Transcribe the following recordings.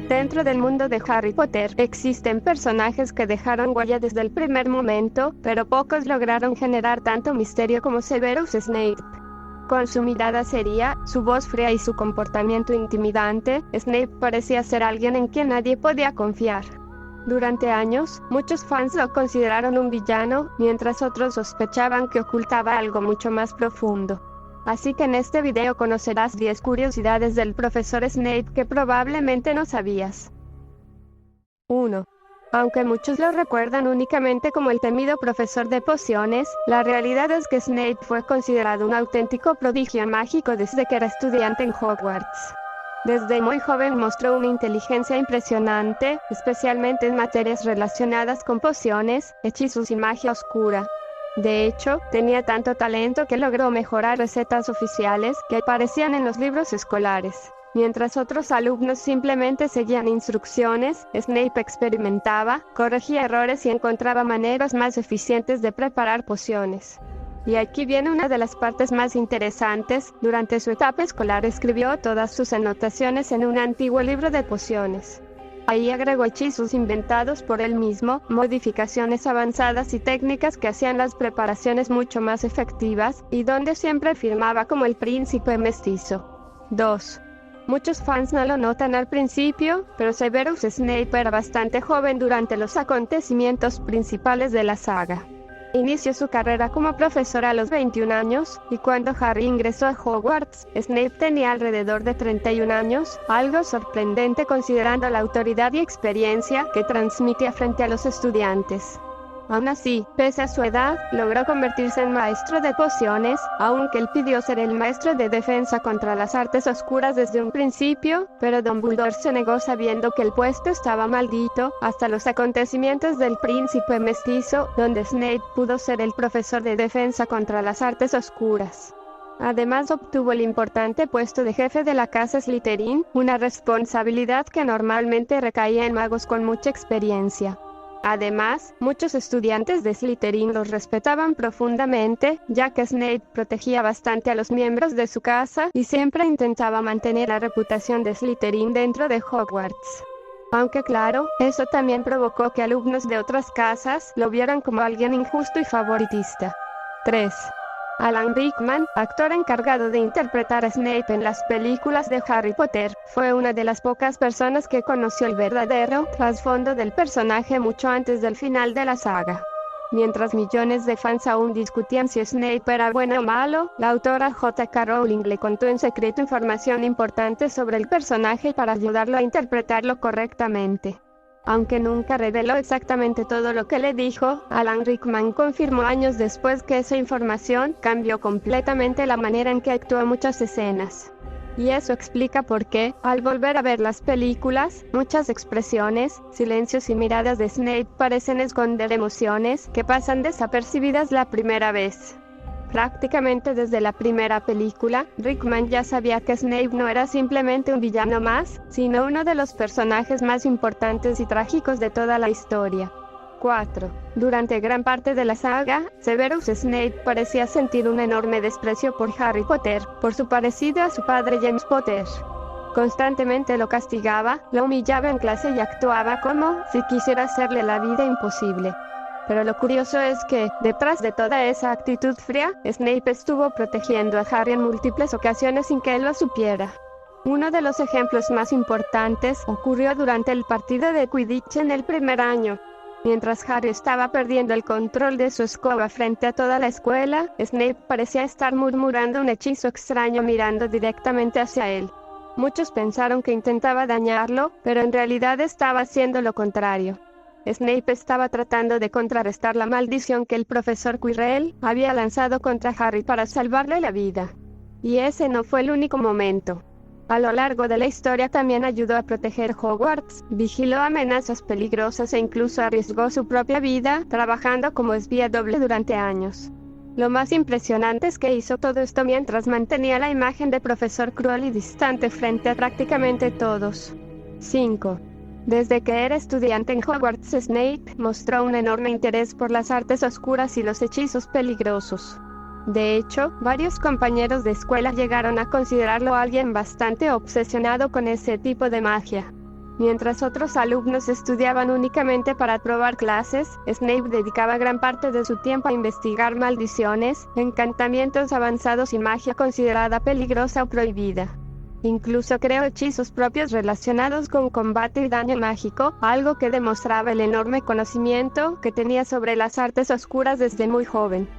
Dentro del mundo de Harry Potter existen personajes que dejaron huella desde el primer momento, pero pocos lograron generar tanto misterio como Severus Snape. Con su mirada seria, su voz fría y su comportamiento intimidante, Snape parecía ser alguien en quien nadie podía confiar. Durante años, muchos fans lo consideraron un villano, mientras otros sospechaban que ocultaba algo mucho más profundo. Así que en este video conocerás 10 curiosidades del profesor Snape que probablemente no sabías. 1. Aunque muchos lo recuerdan únicamente como el temido profesor de pociones, la realidad es que Snape fue considerado un auténtico prodigio mágico desde que era estudiante en Hogwarts. Desde muy joven mostró una inteligencia impresionante, especialmente en materias relacionadas con pociones, hechizos y magia oscura. De hecho, tenía tanto talento que logró mejorar recetas oficiales que aparecían en los libros escolares. Mientras otros alumnos simplemente seguían instrucciones, Snape experimentaba, corregía errores y encontraba maneras más eficientes de preparar pociones. Y aquí viene una de las partes más interesantes. Durante su etapa escolar escribió todas sus anotaciones en un antiguo libro de pociones. Ahí agregó hechizos inventados por él mismo, modificaciones avanzadas y técnicas que hacían las preparaciones mucho más efectivas, y donde siempre firmaba como el príncipe mestizo. 2. Muchos fans no lo notan al principio, pero Severus Snape era bastante joven durante los acontecimientos principales de la saga. Inició su carrera como profesor a los 21 años, y cuando Harry ingresó a Hogwarts, Snape tenía alrededor de 31 años, algo sorprendente considerando la autoridad y experiencia que transmitía frente a los estudiantes. Aún así, pese a su edad, logró convertirse en maestro de pociones, aunque él pidió ser el maestro de defensa contra las artes oscuras desde un principio, pero Dumbledore se negó sabiendo que el puesto estaba maldito, hasta los acontecimientos del príncipe mestizo, donde Snape pudo ser el profesor de defensa contra las artes oscuras. Además obtuvo el importante puesto de jefe de la casa Slytherin, una responsabilidad que normalmente recaía en magos con mucha experiencia. Además, muchos estudiantes de Slytherin los respetaban profundamente, ya que Snape protegía bastante a los miembros de su casa y siempre intentaba mantener la reputación de Slytherin dentro de Hogwarts. Aunque claro, eso también provocó que alumnos de otras casas lo vieran como alguien injusto y favoritista. 3. Alan Rickman, actor encargado de interpretar a Snape en las películas de Harry Potter, fue una de las pocas personas que conoció el verdadero trasfondo del personaje mucho antes del final de la saga. Mientras millones de fans aún discutían si Snape era bueno o malo, la autora J.K. Rowling le contó en secreto información importante sobre el personaje para ayudarlo a interpretarlo correctamente. Aunque nunca reveló exactamente todo lo que le dijo, Alan Rickman confirmó años después que esa información cambió completamente la manera en que actuó en muchas escenas. Y eso explica por qué, al volver a ver las películas, muchas expresiones, silencios y miradas de Snape parecen esconder emociones que pasan desapercibidas la primera vez. Prácticamente desde la primera película, Rickman ya sabía que Snape no era simplemente un villano más, sino uno de los personajes más importantes y trágicos de toda la historia. 4. Durante gran parte de la saga, Severus Snape parecía sentir un enorme desprecio por Harry Potter, por su parecido a su padre James Potter. Constantemente lo castigaba, lo humillaba en clase y actuaba como si quisiera hacerle la vida imposible. Pero lo curioso es que, detrás de toda esa actitud fría, Snape estuvo protegiendo a Harry en múltiples ocasiones sin que él lo supiera. Uno de los ejemplos más importantes ocurrió durante el partido de Quidditch en el primer año. Mientras Harry estaba perdiendo el control de su escoba frente a toda la escuela, Snape parecía estar murmurando un hechizo extraño mirando directamente hacia él. Muchos pensaron que intentaba dañarlo, pero en realidad estaba haciendo lo contrario. Snape estaba tratando de contrarrestar la maldición que el profesor Quirrell había lanzado contra Harry para salvarle la vida. Y ese no fue el único momento. A lo largo de la historia también ayudó a proteger Hogwarts, vigiló amenazas peligrosas e incluso arriesgó su propia vida, trabajando como espía doble durante años. Lo más impresionante es que hizo todo esto mientras mantenía la imagen de profesor cruel y distante frente a prácticamente todos. 5. Desde que era estudiante en Hogwarts, Snape mostró un enorme interés por las artes oscuras y los hechizos peligrosos. De hecho, varios compañeros de escuela llegaron a considerarlo alguien bastante obsesionado con ese tipo de magia. Mientras otros alumnos estudiaban únicamente para aprobar clases, Snape dedicaba gran parte de su tiempo a investigar maldiciones, encantamientos avanzados y magia considerada peligrosa o prohibida. Incluso creó hechizos propios relacionados con combate y daño mágico, algo que demostraba el enorme conocimiento que tenía sobre las artes oscuras desde muy joven.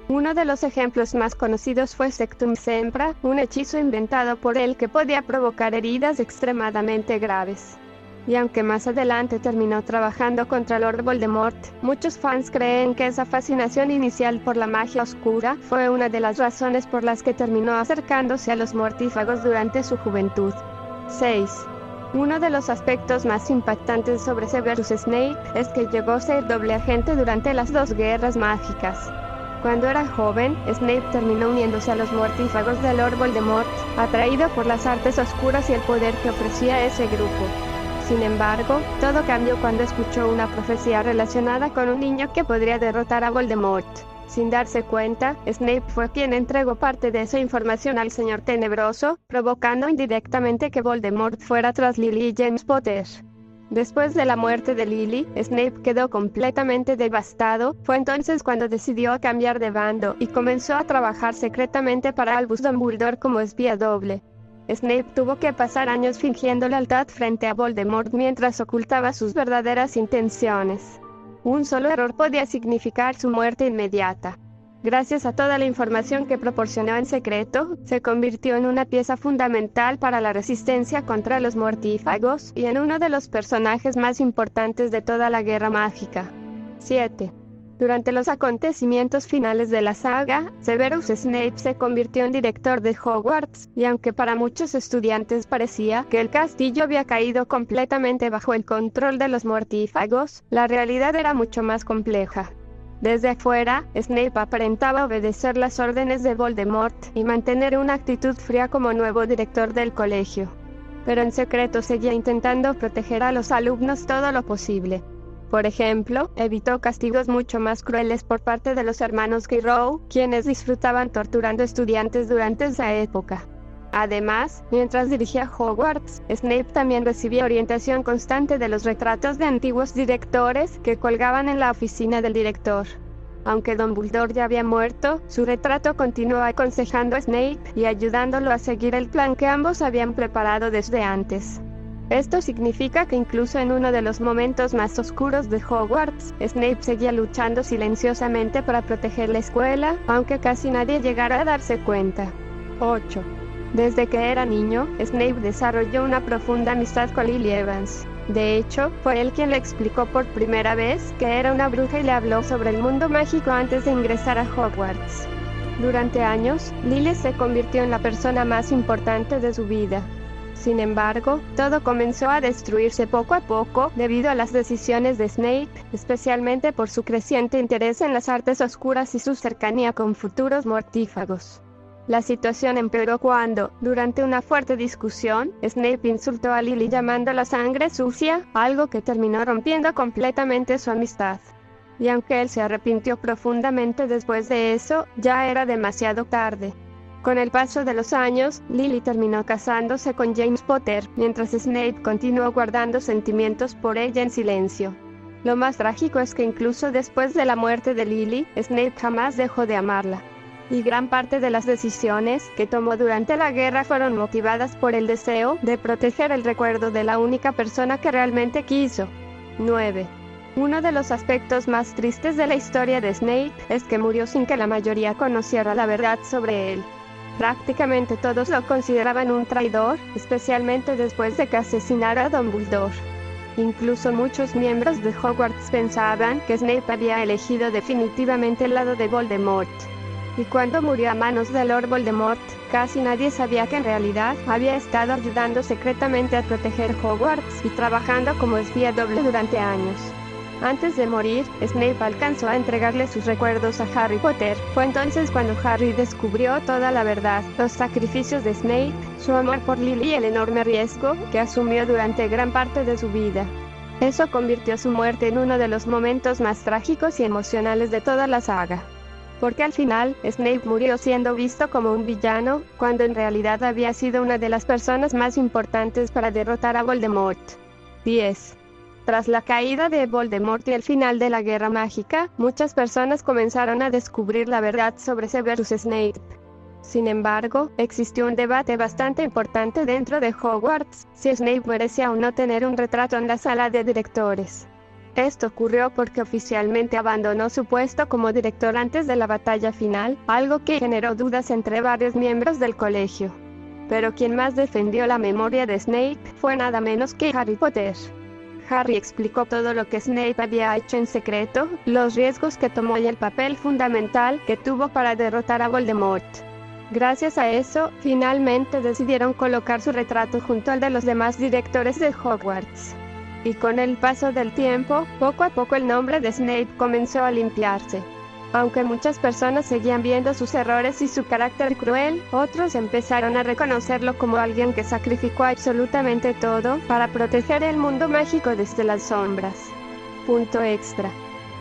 Uno de los ejemplos más conocidos fue Sectum Sempra, un hechizo inventado por él que podía provocar heridas extremadamente graves. Y aunque más adelante terminó trabajando contra Lord Voldemort, muchos fans creen que esa fascinación inicial por la magia oscura fue una de las razones por las que terminó acercándose a los mortífagos durante su juventud. 6. Uno de los aspectos más impactantes sobre Severus Snape es que llegó a ser doble agente durante las dos guerras mágicas. Cuando era joven, Snape terminó uniéndose a los mortífagos de Lord Voldemort, atraído por las artes oscuras y el poder que ofrecía ese grupo. Sin embargo, todo cambió cuando escuchó una profecía relacionada con un niño que podría derrotar a Voldemort. Sin darse cuenta, Snape fue quien entregó parte de esa información al Señor Tenebroso, provocando indirectamente que Voldemort fuera tras Lily y James Potter. Después de la muerte de Lily, Snape quedó completamente devastado. Fue entonces cuando decidió cambiar de bando y comenzó a trabajar secretamente para Albus Dumbledore como espía doble. Snape tuvo que pasar años fingiendo lealtad frente a Voldemort mientras ocultaba sus verdaderas intenciones. Un solo error podía significar su muerte inmediata. Gracias a toda la información que proporcionó en secreto, se convirtió en una pieza fundamental para la resistencia contra los mortífagos y en uno de los personajes más importantes de toda la Guerra Mágica. 7. Durante los acontecimientos finales de la saga, Severus Snape se convirtió en director de Hogwarts, y aunque para muchos estudiantes parecía que el castillo había caído completamente bajo el control de los mortífagos, la realidad era mucho más compleja. Desde afuera, Snape aparentaba obedecer las órdenes de Voldemort y mantener una actitud fría como nuevo director del colegio. Pero en secreto seguía intentando proteger a los alumnos todo lo posible. Por ejemplo, evitó castigos mucho más crueles por parte de los hermanos Quirrell, quienes disfrutaban torturando estudiantes durante esa época. Además, mientras dirigía Hogwarts, Snape también recibía orientación constante de los retratos de antiguos directores que colgaban en la oficina del director. Aunque Dumbledore ya había muerto, su retrato continuó aconsejando a Snape y ayudándolo a seguir el plan que ambos habían preparado desde antes. Esto significa que incluso en uno de los momentos más oscuros de Hogwarts, Snape seguía luchando silenciosamente para proteger la escuela, aunque casi nadie llegara a darse cuenta. 8. Desde que era niño, Snape desarrolló una profunda amistad con Lily Evans. De hecho, fue él quien le explicó por primera vez que era una bruja y le habló sobre el mundo mágico antes de ingresar a Hogwarts. Durante años, Lily se convirtió en la persona más importante de su vida. Sin embargo, todo comenzó a destruirse poco a poco debido a las decisiones de Snape, especialmente por su creciente interés en las artes oscuras y su cercanía con futuros mortífagos. La situación empeoró cuando, durante una fuerte discusión, Snape insultó a Lily llamándola sangre sucia, algo que terminó rompiendo completamente su amistad. Y aunque él se arrepintió profundamente después de eso, ya era demasiado tarde. Con el paso de los años, Lily terminó casándose con James Potter, mientras Snape continuó guardando sentimientos por ella en silencio. Lo más trágico es que incluso después de la muerte de Lily, Snape jamás dejó de amarla. Y gran parte de las decisiones que tomó durante la guerra fueron motivadas por el deseo de proteger el recuerdo de la única persona que realmente quiso. 9. Uno de los aspectos más tristes de la historia de Snape es que murió sin que la mayoría conociera la verdad sobre él. Prácticamente todos lo consideraban un traidor, especialmente después de que asesinara a Dumbledore. Incluso muchos miembros de Hogwarts pensaban que Snape había elegido definitivamente el lado de Voldemort. Y cuando murió a manos de Lord Voldemort, casi nadie sabía que en realidad había estado ayudando secretamente a proteger Hogwarts y trabajando como espía doble durante años. Antes de morir, Snape alcanzó a entregarle sus recuerdos a Harry Potter. Fue entonces cuando Harry descubrió toda la verdad, los sacrificios de Snape, su amor por Lily y el enorme riesgo que asumió durante gran parte de su vida. Eso convirtió su muerte en uno de los momentos más trágicos y emocionales de toda la saga. Porque al final, Snape murió siendo visto como un villano, cuando en realidad había sido una de las personas más importantes para derrotar a Voldemort. 10. Tras la caída de Voldemort y el final de la Guerra Mágica, muchas personas comenzaron a descubrir la verdad sobre Severus Snape. Sin embargo, existió un debate bastante importante dentro de Hogwarts, si Snape merecía o no tener un retrato en la sala de directores. Esto ocurrió porque oficialmente abandonó su puesto como director antes de la batalla final, algo que generó dudas entre varios miembros del colegio. Pero quien más defendió la memoria de Snape fue nada menos que Harry Potter. Harry explicó todo lo que Snape había hecho en secreto, los riesgos que tomó y el papel fundamental que tuvo para derrotar a Voldemort. Gracias a eso, finalmente decidieron colocar su retrato junto al de los demás directores de Hogwarts. Y con el paso del tiempo, poco a poco el nombre de Snape comenzó a limpiarse. Aunque muchas personas seguían viendo sus errores y su carácter cruel, otros empezaron a reconocerlo como alguien que sacrificó absolutamente todo para proteger el mundo mágico desde las sombras. Punto extra.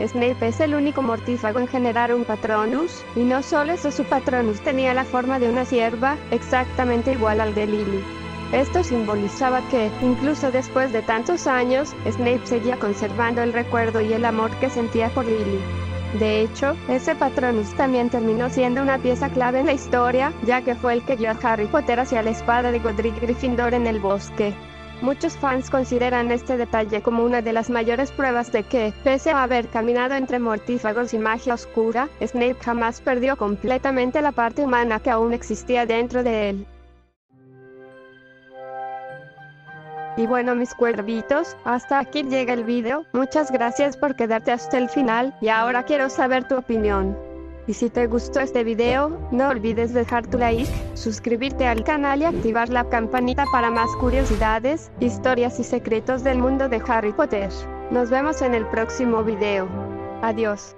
Snape es el único mortífago en generar un Patronus, y no solo eso, su Patronus tenía la forma de una cierva, exactamente igual al de Lily. Esto simbolizaba que, incluso después de tantos años, Snape seguía conservando el recuerdo y el amor que sentía por Lily. De hecho, ese Patronus también terminó siendo una pieza clave en la historia, ya que fue el que guió a Harry Potter hacia la espada de Godric Gryffindor en el bosque. Muchos fans consideran este detalle como una de las mayores pruebas de que, pese a haber caminado entre mortífagos y magia oscura, Snape jamás perdió completamente la parte humana que aún existía dentro de él. Y bueno, mis cuervitos, hasta aquí llega el video. Muchas gracias por quedarte hasta el final, y ahora quiero saber tu opinión. Y si te gustó este video, no olvides dejar tu like, suscribirte al canal y activar la campanita para más curiosidades, historias y secretos del mundo de Harry Potter. Nos vemos en el próximo video. Adiós.